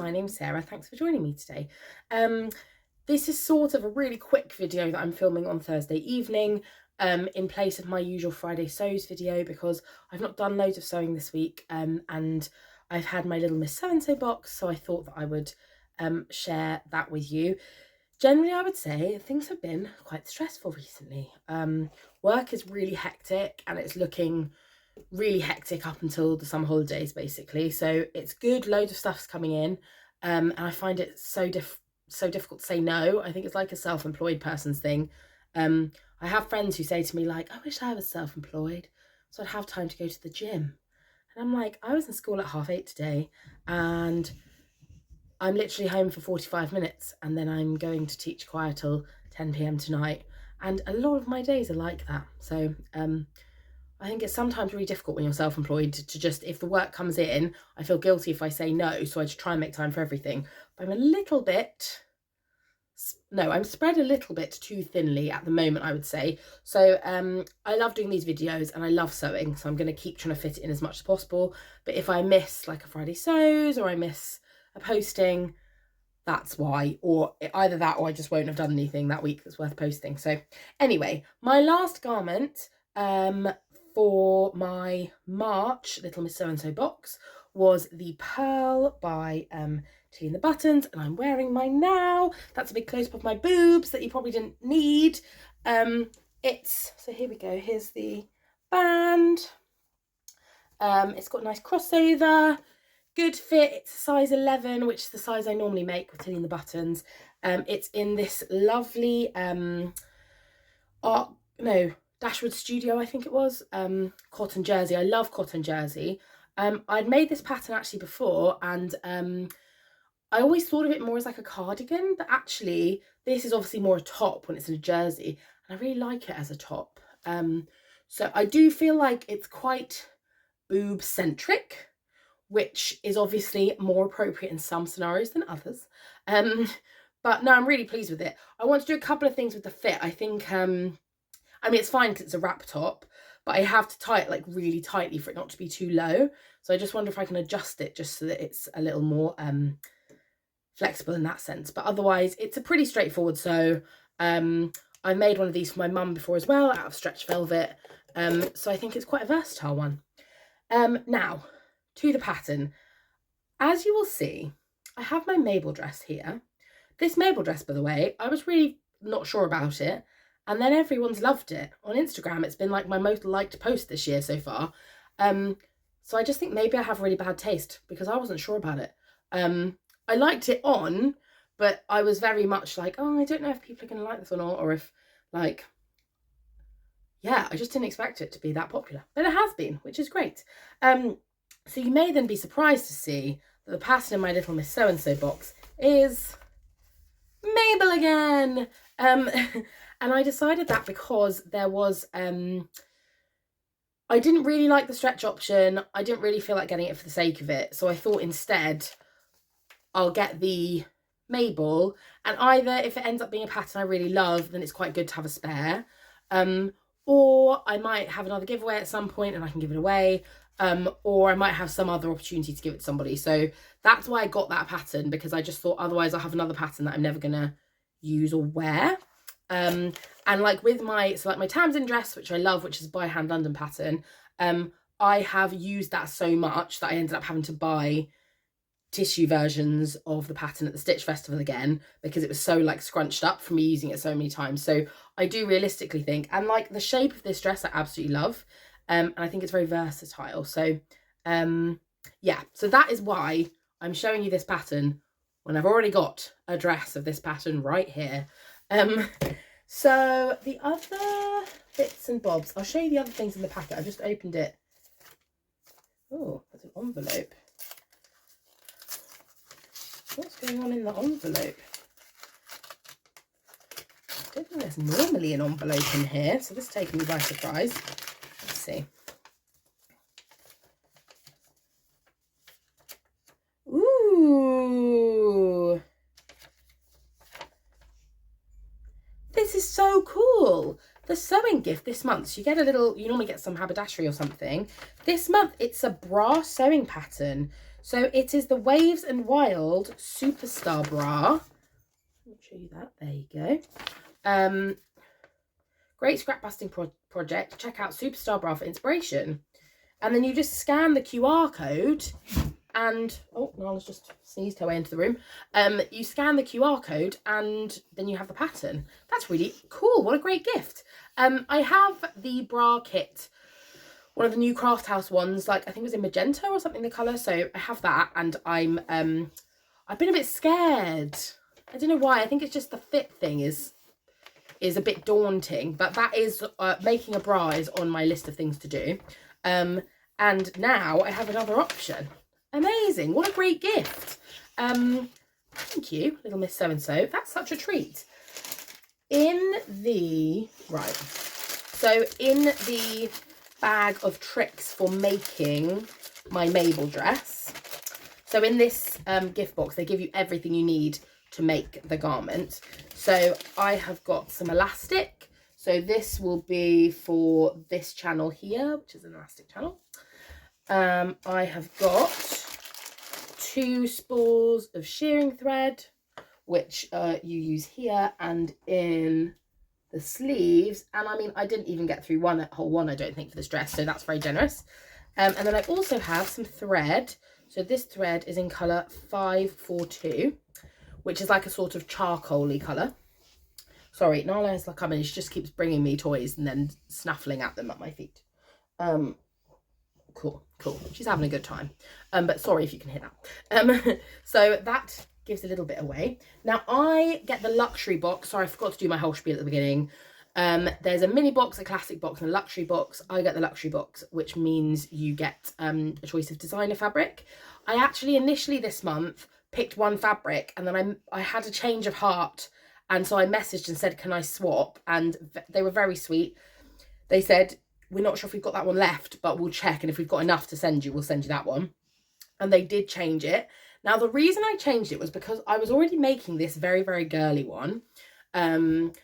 my name's Sarah. Thanks for joining me today. This is sort of a really quick video that I'm filming on Thursday evening in place of my usual Friday sews video because I've not done loads of sewing this week and I've had my little Miss So-and-so box, so I thought that I would share that with you. Generally, I would say things have been quite stressful recently. Work is really hectic and it's looking really hectic up until the summer holidays basically, so it's good, loads of stuff's coming in, and I find it so difficult to say no. I think it's like a self-employed person's thing. I have friends who say to me like, I wish I was self-employed so I'd have time to go to the gym, and I'm like, I was in school at 8:30 today and I'm literally home for 45 minutes and then I'm going to teach choir till 10 p.m. tonight, and a lot of my days are like that. So I think it's sometimes really difficult when you're self-employed to just, if the work comes in, I feel guilty if I say no, so I just try and make time for everything. But I'm spread a little bit too thinly at the moment, I would say. So I love doing these videos and I love sewing, so I'm going to keep trying to fit it in as much as possible. But if I miss like a Friday sews or I miss a posting, that's why, or either that or I just won't have done anything that week that's worth posting. So anyway, my last garment for my March Little Miss So-and-so box was the Pearl by Tilly and the Buttons, and I'm wearing mine now. That's a big close-up of my boobs that you probably didn't need. So here we go, here's the band. It's got a nice crossover, good fit. It's a size 11, which is the size I normally make with Tilly and the Buttons. It's in this lovely Dashwood Studio, I think it was, cotton jersey. I love cotton jersey. I'd made this pattern actually before, and I always thought of it more as like a cardigan, but actually this is obviously more a top when it's in a jersey, and I really like it as a top. So I do feel like it's quite boob centric, which is obviously more appropriate in some scenarios than others. But no, I'm really pleased with it. I want to do a couple of things with the fit. I think I mean, it's fine because it's a wrap top, but I have to tie it like really tightly for it not to be too low. So I just wonder if I can adjust it just so that it's a little more flexible in that sense. But otherwise, it's a pretty straightforward sew. I made one of these for my mum before as well, out of stretch velvet. So I think it's quite a versatile one. Now, to the pattern. As you will see, I have my Mabel dress here. This Mabel dress, by the way, I was really not sure about it. And then everyone's loved it. On Instagram, it's been like my most liked post this year so far. So I just think maybe I have really bad taste because I wasn't sure about it. I liked it on, but I was very much like, oh, I don't know if people are going to like this or not, or if like, yeah, I just didn't expect it to be that popular. But it has been, which is great. So you may then be surprised to see that the pattern in my Little Miss So-and-so box is Mabel again. And I decided that because there was, I didn't really like the stretch option. I didn't really feel like getting it for the sake of it. So I thought instead I'll get the Mabel, and either if it ends up being a pattern I really love, then it's quite good to have a spare. Or I might have another giveaway at some point and I can give it away. Or I might have some other opportunity to give it to somebody. So that's why I got that pattern, because I just thought otherwise I'll have another pattern that I'm never gonna use or wear. And like with my Tamsin dress, which I love, which is by Hand London pattern, I have used that so much that I ended up having to buy tissue versions of the pattern at the Stitch Festival again, because it was so like scrunched up from me using it so many times. So I do realistically think, and like the shape of this dress I absolutely love, and I think it's very versatile. So yeah, so that is why I'm showing you this pattern when I've already got a dress of this pattern right here. So the other bits and bobs, I'll show you the other things in the packet. I just opened it. Oh, there's an envelope. What's going on in the envelope? I don't think there's normally an envelope in here, so this is taking me by surprise. Let's see. Ooh! This is so cool. The sewing gift this month, so you get a little, you normally get some haberdashery or something. This month, it's a bra sewing pattern. So it is the Waves and Wild Superstar Bra. I'll show you that. There you go. Great scrap busting project. Check out Superstar Bra for inspiration. And then you just scan the QR code and, oh, Nala's just sneezed her way into the room. You scan the QR code and then you have the pattern. That's really cool. What a great gift. I have the bra kit, one of the new Craft House ones, like I think it was in magenta or something, the colour. So I have that, and I've been a bit scared. I don't know why. I think it's just the fit thing is a bit daunting, but that is making a bra is on my list of things to do. And now I have another option. Amazing. What a great gift. Thank you, little Miss So-and-so. That's such a treat. In the bag of tricks for making my Mabel dress. So in this gift box, they give you everything you need to make the garment. So I have got some elastic. So this will be for this channel here, which is an elastic channel. I have got 2 spools of shearing thread, which you use here and in the sleeves. And I mean, I didn't even get through a whole one, I don't think, for this dress, so that's very generous. And then I also have some thread. So this thread is in colour 542, which is like a sort of charcoaly colour. Sorry, Nala is like coming. She just keeps bringing me toys and then snuffling at them at my feet. Cool. She's having a good time. But sorry if you can hear that. So that gives a little bit away. Now I get the luxury box. Sorry, I forgot to do my whole spiel at the beginning. There's a mini box, a classic box, and a luxury box. I get the luxury box, which means you get a choice of designer fabric. I actually initially this month picked one fabric, and then I had a change of heart, and so I messaged and said, can I swap? And they were very sweet. They said, we're not sure if we've got that one left, but we'll check, and if we've got enough to send you, we'll send you that one. And they did change it. Now, the reason I changed it was because I was already making this very, very girly one. And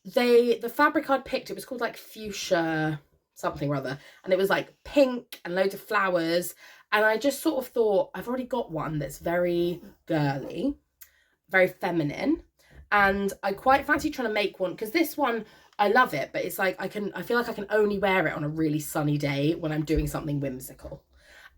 the fabric I'd picked, it was called like fuchsia something or other. And it was like pink and loads of flowers. And I just sort of thought, I've already got one that's very girly, very feminine. And I quite fancy trying to make one, because this one, I love it, but it's like I feel like I can only wear it on a really sunny day when I'm doing something whimsical.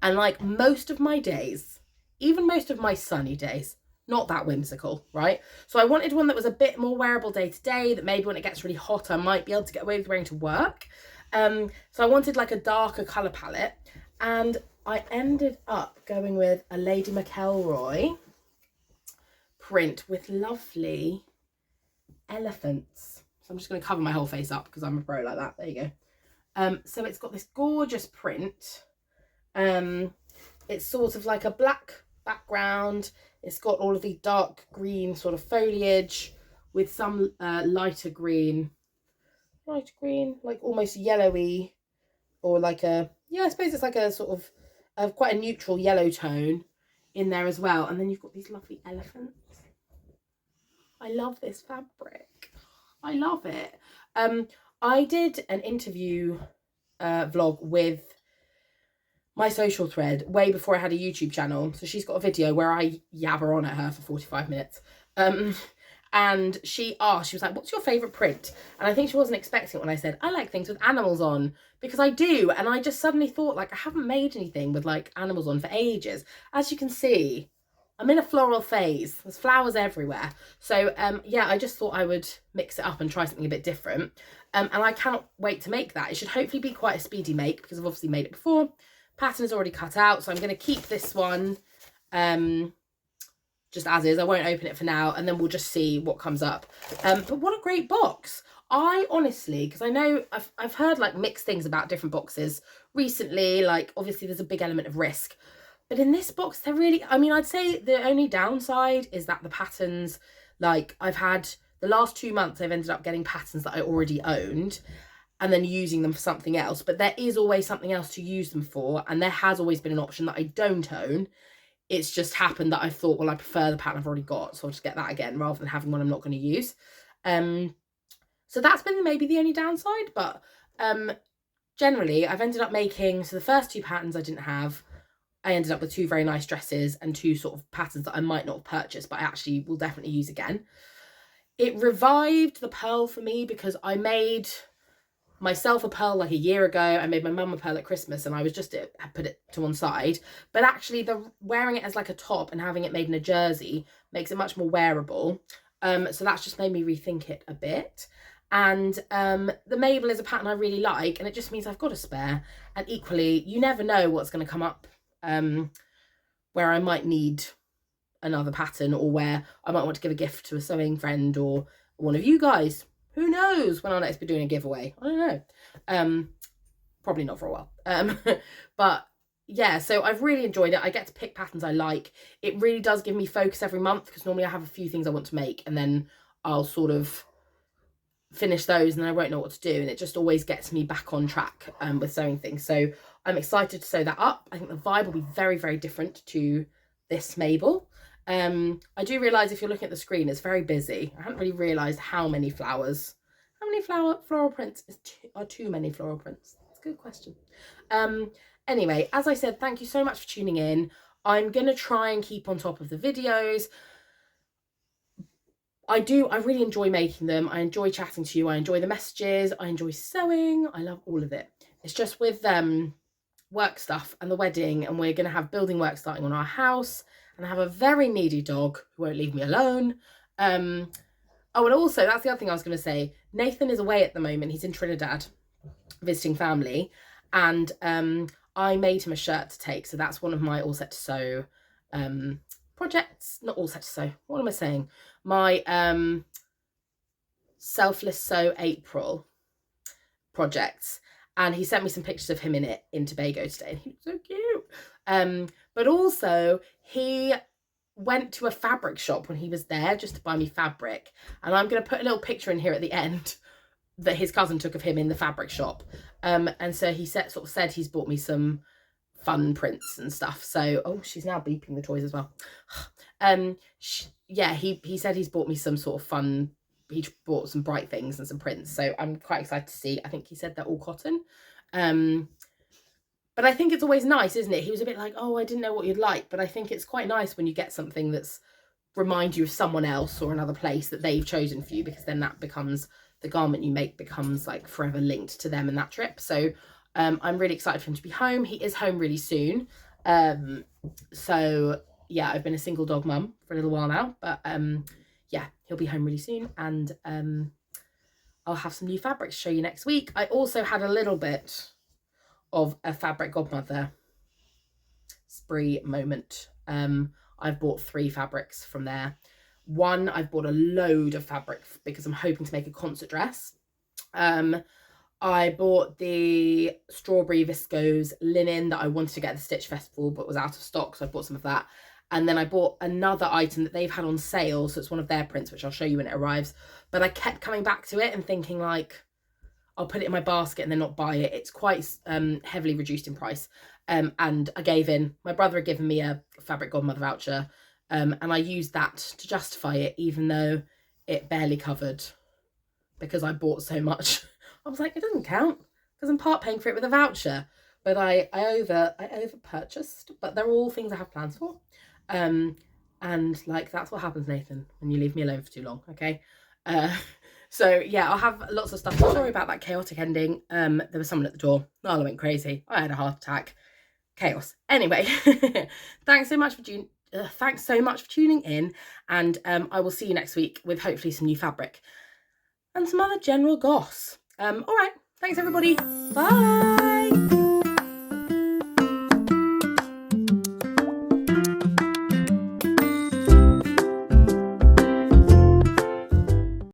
And like most of my days, even most of my sunny days, not that whimsical, right? So I wanted one that was a bit more wearable day to day, that maybe when it gets really hot, I might be able to get away with wearing to work. So I wanted like a darker colour palette, and I ended up going with a Lady McElroy print with lovely elephants. So I'm just going to cover my whole face up because I'm a pro like that. There you go. So it's got this gorgeous print. It's sort of like a black background. It's got all of the dark green sort of foliage with some lighter green, like almost yellowy, or like a, yeah, I suppose it's like a sort of quite a neutral yellow tone in there as well. And then you've got these lovely elephants. I love this fabric. I love it. I did an interview vlog with my social thread way before I had a YouTube channel. So she's got a video where I yabber on at her for 45 minutes. And she was like, what's your favourite print? And I think she wasn't expecting it when I said, I like things with animals on, because I do. And I just suddenly thought, like, I haven't made anything with like animals on for ages. As you can see, I'm in a floral phase. There's flowers everywhere. So yeah, I just thought I would mix it up and try something a bit different. And I cannot wait to make that. It should hopefully be quite a speedy make, because I've obviously made it before. Pattern is already cut out, so I'm going to keep this one just as is. I won't open it for now, and then we'll just see what comes up. But what a great box. I honestly, because I know I've heard like mixed things about different boxes recently, like obviously there's a big element of risk. But in this box, they're really, I mean, I'd say the only downside is that the patterns, like I've had the last 2 months, I've ended up getting patterns that I already owned and then using them for something else. But there is always something else to use them for. And there has always been an option that I don't own. It's just happened that I thought, well, I prefer the pattern I've already got, so I'll just get that again rather than having one I'm not going to use. So that's been maybe the only downside, but generally I've ended up making, so the first 2 patterns I didn't have, I ended up with 2 very nice dresses and 2 sort of patterns that I might not have purchased, but I actually will definitely use again. It revived the pearl for me because I made myself a pearl like a year ago. I made my mum a pearl at Christmas, and I was just put it to one side. But actually, the wearing it as like a top and having it made in a jersey makes it much more wearable. So that's just made me rethink it a bit. And the Mabel is a pattern I really like, and it just means I've got a spare. And equally, you never know what's going to come up where I might need another pattern, or where I might want to give a gift to a sewing friend or one of you guys. Who knows when I'll next be doing a giveaway? I don't know. Probably not for a while. But yeah, so I've really enjoyed it. I get to pick patterns I like. It really does give me focus every month, because normally I have a few things I want to make and then I'll sort of finish those and then I won't know what to do, and it just always gets me back on track with sewing things. So I'm excited to sew that up. I think the vibe will be very, very different to this Mabel. I do realise if you're looking at the screen, it's very busy. I hadn't really realised how many flowers. How many floral prints are too many floral prints? That's a good question. Anyway, as I said, thank you so much for tuning in. I'm going to try and keep on top of the videos. I really enjoy making them. I enjoy chatting to you. I enjoy the messages. I enjoy sewing. I love all of it. It's just with work stuff and the wedding, and we're going to have building work starting on our house, and I have a very needy dog who won't leave me alone. Oh, and also, that's the other thing I was going to say. Nathan is away at the moment. He's in Trinidad visiting family, and I made him a shirt to take. So that's one of my all set to sew projects. Not all set to sew. What am I saying? My Selfless Sew April projects. And he sent me some pictures of him in Tobago today, and he was so cute. But also, he went to a fabric shop when he was there just to buy me fabric. And I'm going to put a little picture in here at the end that his cousin took of him in the fabric shop. And so he sort of said he's bought me some fun prints and stuff. So, oh, she's now beeping the toys as well. Yeah, he said he's bought me some sort of fun. He bought some bright things and some prints, so I'm quite excited to see. I think he said they're all cotton. But I think it's always nice, isn't it? He was a bit like, oh, I didn't know what you'd like, but I think it's quite nice when you get something that's remind you of someone else or another place that they've chosen for you, because then that becomes, the garment you make becomes like forever linked to them and that trip. So I'm really excited for him to be home. He is home really soon. So yeah, I've been a single dog mum for a little while now, but yeah, he'll be home really soon, and I'll have some new fabrics to show you next week. I also had a little bit of a fabric godmother spree moment. I've bought 3 fabrics from there. One, I've bought a load of fabric because I'm hoping to make a concert dress. I bought the strawberry viscose linen that I wanted to get at the Stitch Festival but was out of stock, so I bought some of that. And then I bought another item that they've had on sale, so it's one of their prints, which I'll show you when it arrives. But I kept coming back to it and thinking, like, I'll put it in my basket and then not buy it. It's quite heavily reduced in price. And I gave in. My brother had given me a Fabric Godmother voucher, and I used that to justify it, even though it barely covered because I bought so much. I was like, it doesn't count because I'm part paying for it with a voucher. But I over purchased, but they're all things I have plans for. And like, that's what happens, Nathan, when you leave me alone for too long. Okay. So yeah, I'll have lots of stuff. Sorry about that chaotic ending. There was someone at the door. Nala went crazy. I had a heart attack. Chaos. Anyway, thanks so much for tuning in, and I will see you next week with hopefully some new fabric and some other general goss. All right. Thanks everybody. Bye.